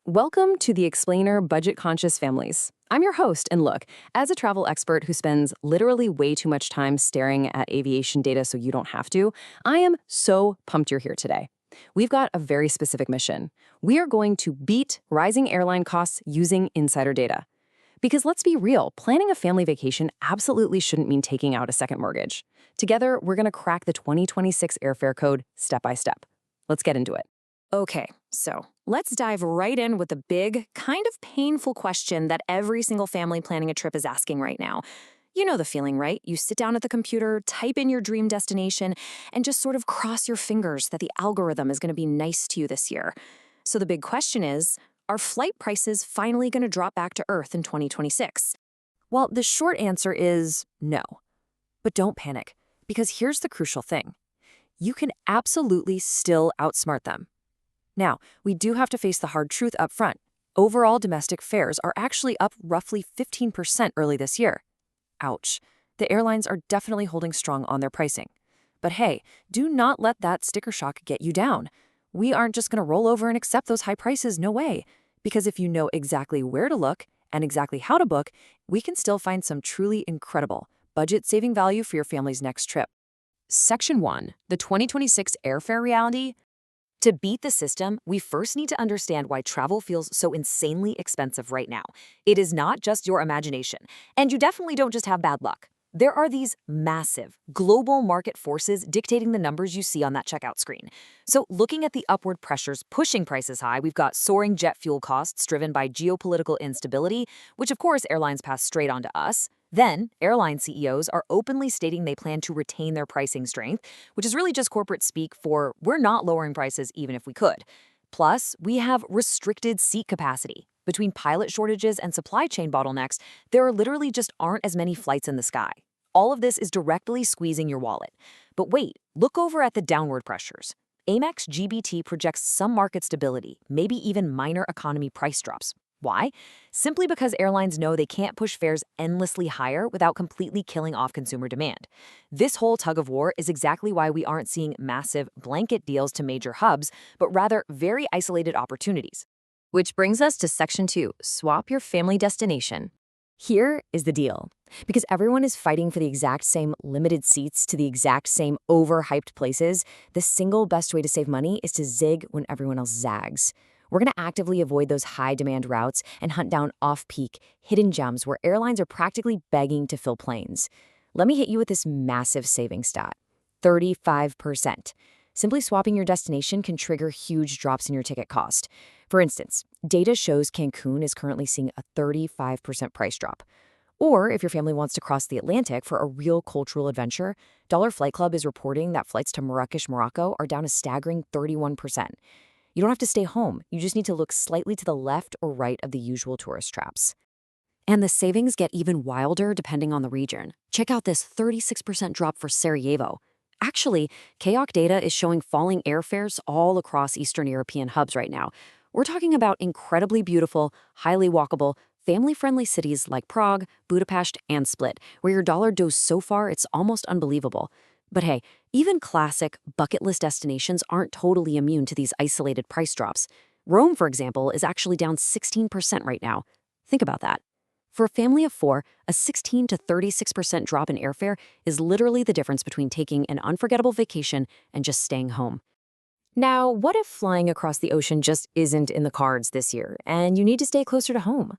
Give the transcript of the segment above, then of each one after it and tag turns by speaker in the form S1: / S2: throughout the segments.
S1: Welcome to the Explainer Budget Conscious Families. I'm your host, and look, as a travel expert who spends literally way too much time staring at aviation data so you don't have to, I am so pumped you're here today. We've got a very specific mission. We are going to beat rising airline costs using insider data. Because let's be real, planning a family vacation absolutely shouldn't mean taking out a second mortgage. Together, we're going to crack the 2026 Airfare code step by step. Let's get into it.
S2: Okay, so let's dive right in with the big, kind of painful question that every single family planning a trip is asking right now. You know the feeling, right? You sit down at the computer, type in your dream destination, and just sort of cross your fingers that the algorithm is going to be nice to you this year. So the big question is, are flight prices finally going to drop back to Earth in 2026?
S1: Well, the short answer is no. But don't panic, because here's the crucial thing. You can absolutely still outsmart them. Now, we do have to face the hard truth up front. Overall domestic fares are actually up roughly 15% early this year. Ouch. The airlines are definitely holding strong on their pricing. But hey, do not let that sticker shock get you down. We aren't just going to roll over and accept those high prices, no way. Because if you know exactly where to look and exactly how to book, we can still find some truly incredible budget-saving value for your family's next trip. Section 1, the 2026 Airfare reality.
S2: To beat the system, we first need to understand why travel feels so insanely expensive right now. It is not just your imagination, and you definitely don't just have bad luck. There are these massive, global market forces dictating the numbers you see on that checkout screen. So looking at the upward pressures pushing prices high, we've got soaring jet fuel costs driven by geopolitical instability, which of course airlines pass straight on to us. Then, airline CEOs are openly stating they plan to retain their pricing strength, which is really just corporate speak for we're not lowering prices even if we could. Plus, we have restricted seat capacity. Between pilot shortages and supply chain bottlenecks, there literally just aren't as many flights in the sky. All of this is directly squeezing your wallet. But wait, look over at the downward pressures. Amex GBT projects some market stability, maybe even minor economy price drops. Why? Simply because airlines know they can't push fares endlessly higher without completely killing off consumer demand. This whole tug of war is exactly why we aren't seeing massive blanket deals to major hubs, but rather very isolated opportunities.
S1: Which brings us to Section 2, swap your family destination. Here is the deal. Because everyone is fighting for the exact same limited seats to the exact same overhyped places, the single best way to save money is to zig when everyone else zags. We're going to actively avoid those high-demand routes and hunt down off-peak, hidden gems where airlines are practically begging to fill planes. Let me hit you with this massive savings stat: 35%. Simply swapping your destination can trigger huge drops in your ticket cost. For instance, data shows Cancun is currently seeing a 35% price drop. Or if your family wants to cross the Atlantic for a real cultural adventure, Dollar Flight Club is reporting that flights to Marrakesh, Morocco are down a staggering 31%. You don't have to stay home. You just need to look slightly to the left or right of the usual tourist traps. And the savings get even wilder depending on the region. Check out this 36% drop for Sarajevo. Actually, KAOC data is showing falling airfares all across Eastern European hubs right now. We're talking about incredibly beautiful, highly walkable, family-friendly cities like Prague, Budapest, and Split, where your dollar goes so far it's almost unbelievable. But hey, even classic bucket list destinations aren't totally immune to these isolated price drops. Rome, for example, is actually down 16% right now. Think about that. For a family of 4, a 16 to 36% drop in airfare is literally the difference between taking an unforgettable vacation and just staying home. Now, what if flying across the ocean just isn't in the cards this year, and you need to stay closer to home?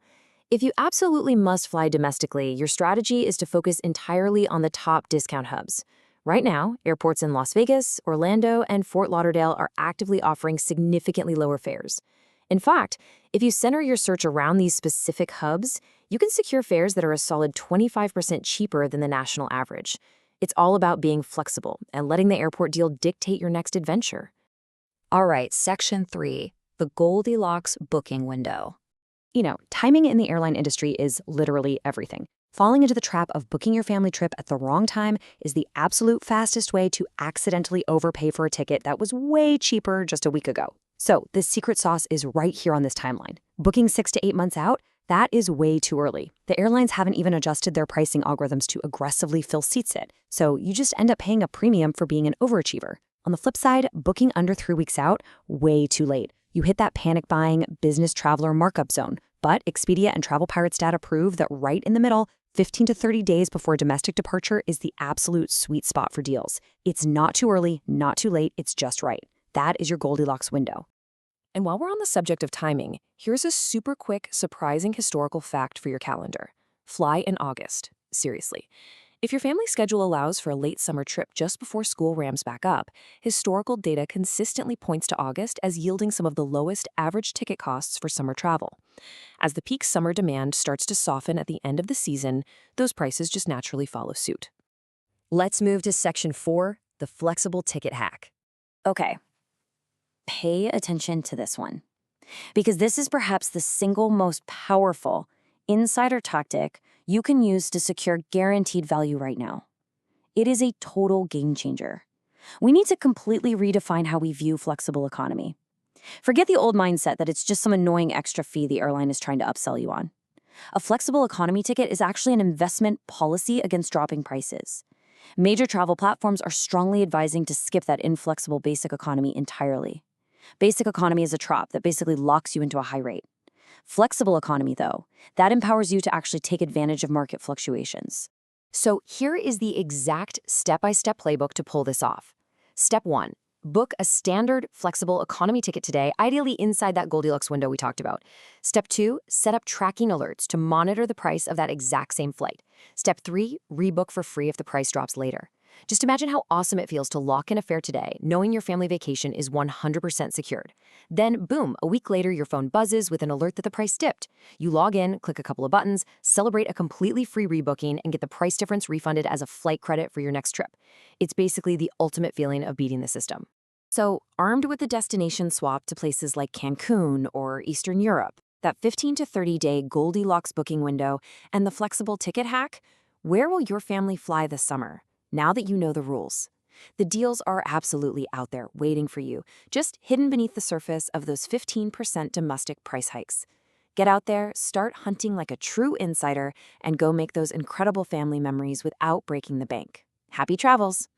S1: If you absolutely must fly domestically, your strategy is to focus entirely on the top discount hubs. Right now, airports in Las Vegas, Orlando, and Fort Lauderdale are actively offering significantly lower fares. In fact, if you center your search around these specific hubs, you can secure fares that are a solid 25% cheaper than the national average. It's all about being flexible and letting the airport deal dictate your next adventure.
S2: All right, Section 3, the Goldilocks booking window.
S1: You know, timing in the airline industry is literally everything. Falling into the trap of booking your family trip at the wrong time is the absolute fastest way to accidentally overpay for a ticket that was way cheaper just a week ago. So the secret sauce is right here on this timeline. Booking 6 to 8 months out, that is way too early. The airlines haven't even adjusted their pricing algorithms to aggressively fill seats yet, so you just end up paying a premium for being an overachiever. On the flip side, booking under 3 weeks out, way too late. You hit that panic buying business traveler markup zone. But Expedia and Travel Pirates data prove that right in the middle, 15 to 30 days before domestic departure is the absolute sweet spot for deals. It's not too early, not too late, it's just right. That is your Goldilocks window.
S2: And while we're on the subject of timing, here's a super quick, surprising historical fact for your calendar. Fly in August. Seriously. If your family schedule allows for a late summer trip just before school ramps back up, historical data consistently points to August as yielding some of the lowest average ticket costs for summer travel. As the peak summer demand starts to soften at the end of the season, those prices just naturally follow suit.
S1: Let's move to Section 4, the flexible ticket hack.
S3: Okay, pay attention to this one, because this is perhaps the single most powerful insider tactic you can use to secure guaranteed value right now. It is a total game changer. We need to completely redefine how we view flexible economy. Forget the old mindset that it's just some annoying extra fee the airline is trying to upsell you on. A flexible economy ticket is actually an investment policy against dropping prices. Major travel platforms are strongly advising to skip that inflexible basic economy entirely. Basic economy is a trap that basically locks you into a high rate. Flexible economy, though, that empowers you to actually take advantage of market fluctuations.
S1: So here is the exact step-by-step playbook to pull this off. Step 1. Book a standard, flexible economy ticket today, ideally inside that Goldilocks window we talked about. Step 2, set up tracking alerts to monitor the price of that exact same flight. Step 3, rebook for free if the price drops later. Just imagine how awesome it feels to lock in a fare today, knowing your family vacation is 100% secured. Then, boom, a week later, your phone buzzes with an alert that the price dipped. You log in, click a couple of buttons, celebrate a completely free rebooking, and get the price difference refunded as a flight credit for your next trip. It's basically the ultimate feeling of beating the system. So, armed with the destination swap to places like Cancun or Eastern Europe, that 15 to 30-day Goldilocks booking window, and the flexible ticket hack, where will your family fly this summer? Now that you know the rules. The deals are absolutely out there waiting for you, just hidden beneath the surface of those 15% domestic price hikes. Get out there, start hunting like a true insider, and go make those incredible family memories without breaking the bank. Happy travels!